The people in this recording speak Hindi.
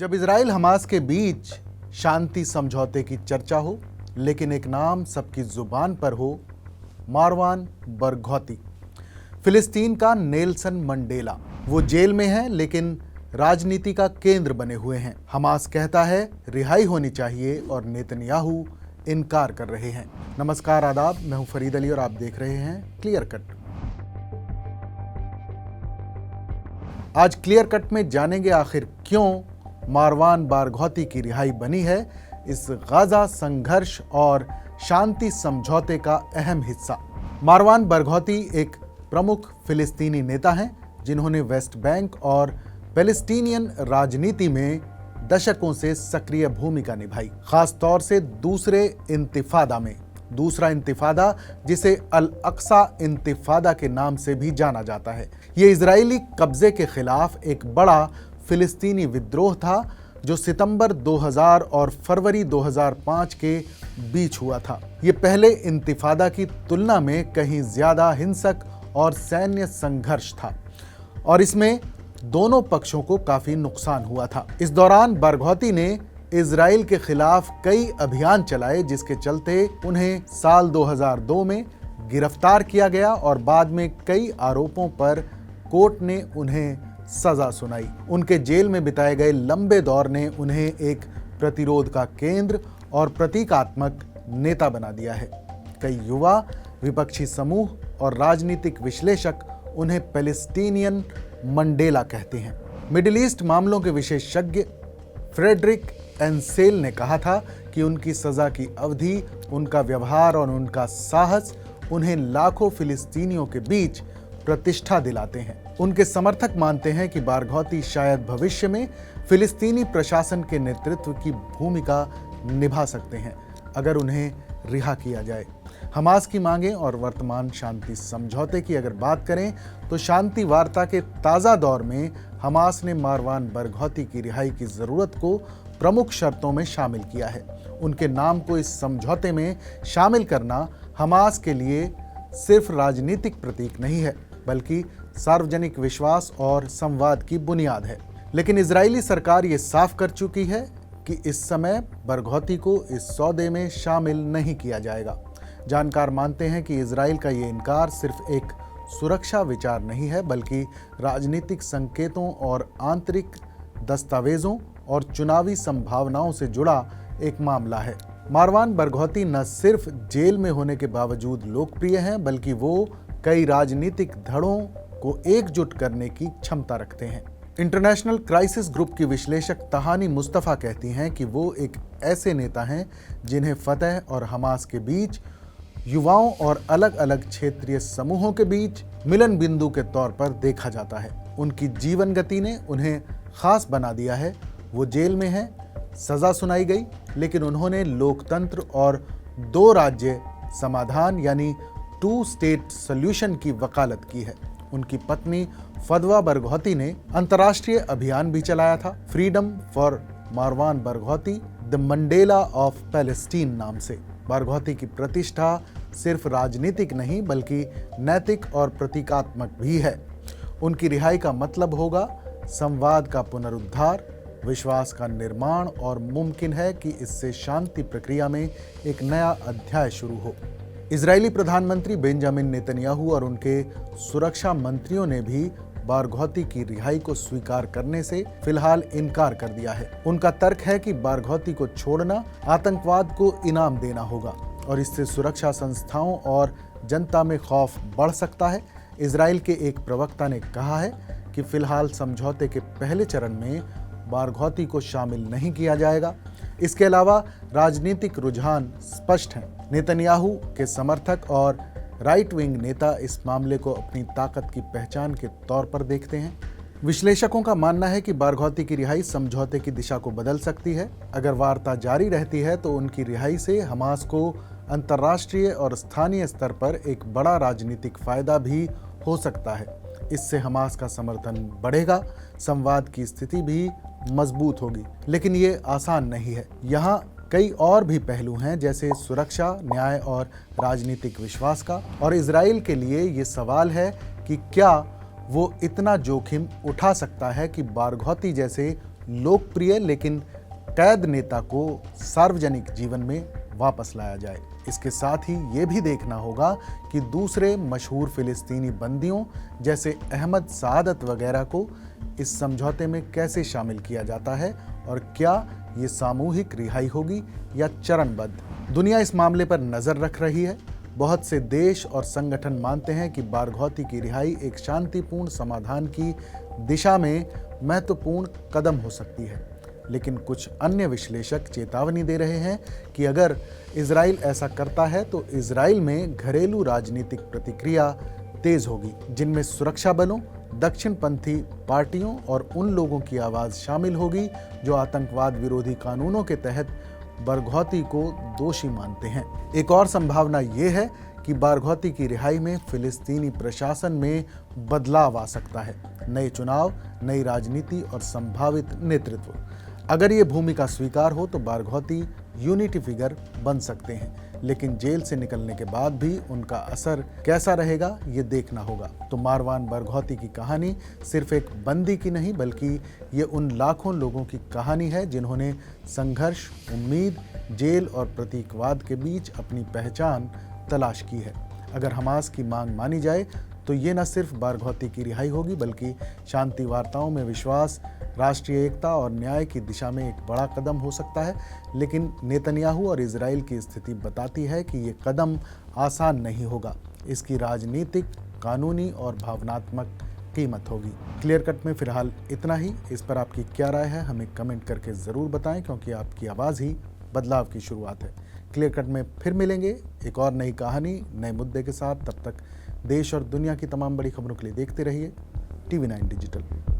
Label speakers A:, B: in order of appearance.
A: जब इजराइल हमास के बीच शांति समझौते की चर्चा हो, लेकिन एक नाम सबकी जुबान पर हो, मारवान बरघौती, फिलिस्तीन का नेल्सन मंडेला। वो जेल में है लेकिन राजनीति का केंद्र बने हुए हैं। हमास कहता है रिहाई होनी चाहिए और नेतन्याहू इनकार कर रहे हैं। नमस्कार, आदाब, मैं हूं फरीद अली और आप देख रहे हैं क्लियर कट। आज क्लियर कट में जानेंगे आखिर क्यों मारवान बरघौती की रिहाई बनी है इस गाजा संघर्ष और शांति समझौते का अहम हिस्सा। मारवान बरघौती एक प्रमुख फिलिस्तीनी नेता हैं जिन्होंने वेस्ट बैंक और पैलेस्टीनियन राजनीति में दशकों से सक्रिय भूमिका निभाई, खास तौर से दूसरे इंतिफादा में। दूसरा इंतिफादा, जिसे अल अक्सा इंतिफादा के नाम से भी जाना जाता है, ये इजरायली कब्जे के खिलाफ एक बड़ा फिलिस्तीनी विद्रोह था जो सितंबर 2000 और फरवरी 2005 के बीच हुआ था। ये पहले इंतिफादा की तुलना में कहीं ज्यादा हिंसक और सैन्य संघर्ष था और इसमें दोनों पक्षों को काफी नुकसान हुआ था। इस दौरान बरघौती ने इजराइल के खिलाफ कई अभियान चलाए, जिसके चलते उन्हें साल 2002 में गिरफ्तार किया गया और बाद में कई आरोपों पर कोर्ट ने उन्हें सजा सुनाई। उनके जेल में बिताए गए लंबे दौर ने उन्हें एक प्रतिरोध का केंद्र और प्रतीकात्मक नेता बना दिया है। कई युवा, विपक्षी समूह और राजनीतिक विश्लेषक उन्हें पैलेस्टीनियन मंडेला कहते हैं। मिडिल ईस्ट मामलों के विशेषज्ञ फ्रेडरिक एंसेल ने कहा था कि उनकी सजा की अवधि, उनका व्यवहार और उनका साहस उन्हें लाखों फिलिस्तीनियों के बीच प्रतिष्ठा दिलाते हैं। उनके समर्थक मानते हैं कि बरघौती शायद भविष्य में फिलिस्तीनी प्रशासन के नेतृत्व की भूमिका निभा सकते हैं अगर उन्हें रिहा किया जाए। हमास की मांगें और वर्तमान शांति समझौते की अगर बात करें तो शांति वार्ता के ताज़ा दौर में हमास ने मारवान बरघौती की रिहाई की ज़रूरत को प्रमुख शर्तों में शामिल किया है। उनके नाम को इस समझौते में शामिल करना हमास के लिए सिर्फ राजनीतिक प्रतीक नहीं है, बल्कि सार्वजनिक विश्वास और संवाद की बुनियाद है। लेकिन इजरायली सरकार ये साफ कर चुकी है कि इस समय बरघौती को इस सौदे में शामिल नहीं किया जाएगा। जानकार मानते हैं कि इजराइल का ये इनकार सिर्फ एक सुरक्षा विचार नहीं है, बल्कि राजनीतिक संकेतों और आंतरिक दस्तावेजों और चुनावी संभावनाओं से जुड़ा एक मामला है। मारवान बरघौती न सिर्फ जेल में होने के बावजूद लोकप्रिय हैं, बल्कि वो कई राजनीतिक धड़ों को एकजुट करने की क्षमता रखते हैं। इंटरनेशनल क्राइसिस ग्रुप की विश्लेषक तहानी मुस्तफा कहती हैं कि वो एक ऐसे नेता हैं जिन्हें फतह और हमास के बीच, युवाओं और अलग अलग क्षेत्रीय समूहों के बीच मिलन बिंदु के तौर पर देखा जाता है। उनकी जीवन गति ने उन्हें खास बना दिया है। वो जेल में हैं, सजा सुनाई गई, लेकिन उन्होंने लोकतंत्र और दो राज्य समाधान यानी 2 स्टेट सॉल्यूशन की वकालत की है। उनकी पत्नी फदवा बरघौती ने अंतर्राष्ट्रीय अभियान भी चलाया था, freedom for Marwan Barghouti, the Mandela of Palestine नाम से। बरघौती की प्रतिष्ठा सिर्फ राजनीतिक नहीं, बल्कि नैतिक और प्रतीकात्मक भी है। उनकी रिहाई का मतलब होगा संवाद का पुनरुद्धार, विश्वास का निर्माण और मुमकिन है कि इससे शांति प्रक्रिया में एक नया अध्याय शुरू हो। इजरायली प्रधानमंत्री बेंजामिन नेतन्याहू और उनके सुरक्षा मंत्रियों ने भी बरघौती की रिहाई को स्वीकार करने से फिलहाल इनकार कर दिया है। उनका तर्क है कि बरघौती को छोड़ना आतंकवाद को इनाम देना होगा और इससे सुरक्षा संस्थाओं और जनता में खौफ बढ़ सकता है। इजराइल के एक प्रवक्ता ने कहा है कि फिलहाल समझौते के पहले चरण में बरघौती को शामिल नहीं किया जाएगा। इसके अलावा राजनीतिक रुझान स्पष्ट हैं। नेतन्याहू के समर्थक और राइट विंग नेता इस मामले को अपनी ताकत की पहचान के तौर पर देखते हैं। विश्लेषकों का मानना है कि बरघौती की रिहाई समझौते की दिशा को बदल सकती है। अगर वार्ता जारी रहती है तो उनकी रिहाई से हमास को अंतर्राष्ट्रीय और स्थानीय स्तर पर एक बड़ा राजनीतिक फायदा भी हो सकता है। इससे हमास का समर्थन बढ़ेगा, संवाद की स्थिति भी मजबूत होगी। लेकिन ये आसान नहीं है। यहाँ कई और भी पहलू हैं, जैसे सुरक्षा, न्याय और राजनीतिक विश्वास का। और इजराइल के लिए ये सवाल है कि क्या वो इतना जोखिम उठा सकता है कि बरघौती जैसे लोकप्रिय लेकिन कैद नेता को सार्वजनिक जीवन में वापस लाया जाए। इसके साथ ही ये भी देखना होगा कि दूसरे मशहूर फिलिस्तीनी बंदियों जैसे अहमद सादत वगैरह को इस समझौते में कैसे शामिल किया जाता है और क्या ये सामूहिक रिहाई होगी या चरणबद्ध। दुनिया इस मामले पर नज़र रख रही है। बहुत से देश और संगठन मानते हैं कि बारघौती की रिहाई एक शांतिपूर्ण समाधान की दिशा में महत्वपूर्ण कदम हो सकती है, लेकिन कुछ अन्य विश्लेषक चेतावनी दे रहे हैं कि अगर इजराइल ऐसा करता है तो इजराइल में घरेलू राजनीतिक प्रतिक्रिया तेज होगी, जिनमें सुरक्षा बलों, दक्षिणपंथी पार्टियों और उन लोगों की आवाज़ शामिल होगी जो आतंकवाद विरोधी कानूनों के तहत बारघौती को दोषी मानते हैं। एक और संभावना ये है कि बारघौती की रिहाई में फिलिस्तीनी प्रशासन में बदलाव आ सकता है। नए चुनाव, नई राजनीति और संभावित नेतृत्व। अगर ये भूमिका स्वीकार हो तो बारघौती यूनिटी फिगर बन सकते हैं, लेकिन जेल से निकलने के बाद भी उनका असर कैसा रहेगा ये देखना होगा। तो मारवान बारघौती की कहानी सिर्फ एक बंदी की नहीं, बल्कि ये उन लाखों लोगों की कहानी है जिन्होंने संघर्ष, उम्मीद, जेल और प्रतीकवाद के बीच अपनी पहचान तलाश की है। अगर हमास की मांग मानी जाए तो ये न सिर्फ बारघौती की रिहाई होगी, बल्कि शांति वार्ताओं में विश्वास, राष्ट्रीय एकता और न्याय की दिशा में एक बड़ा कदम हो सकता है। लेकिन नेतन्याहू और इजराइल की स्थिति बताती है कि ये कदम आसान नहीं होगा। इसकी राजनीतिक, कानूनी और भावनात्मक कीमत होगी। क्लियर कट में फिलहाल इतना ही। इस पर आपकी क्या राय है हमें कमेंट करके ज़रूर बताएं, क्योंकि आपकी आवाज़ ही बदलाव की शुरुआत है। क्लियर कट में फिर मिलेंगे एक और नई कहानी, नए मुद्दे के साथ। तब तक देश और दुनिया की तमाम बड़ी खबरों के लिए देखते रहिए TV9 डिजिटल।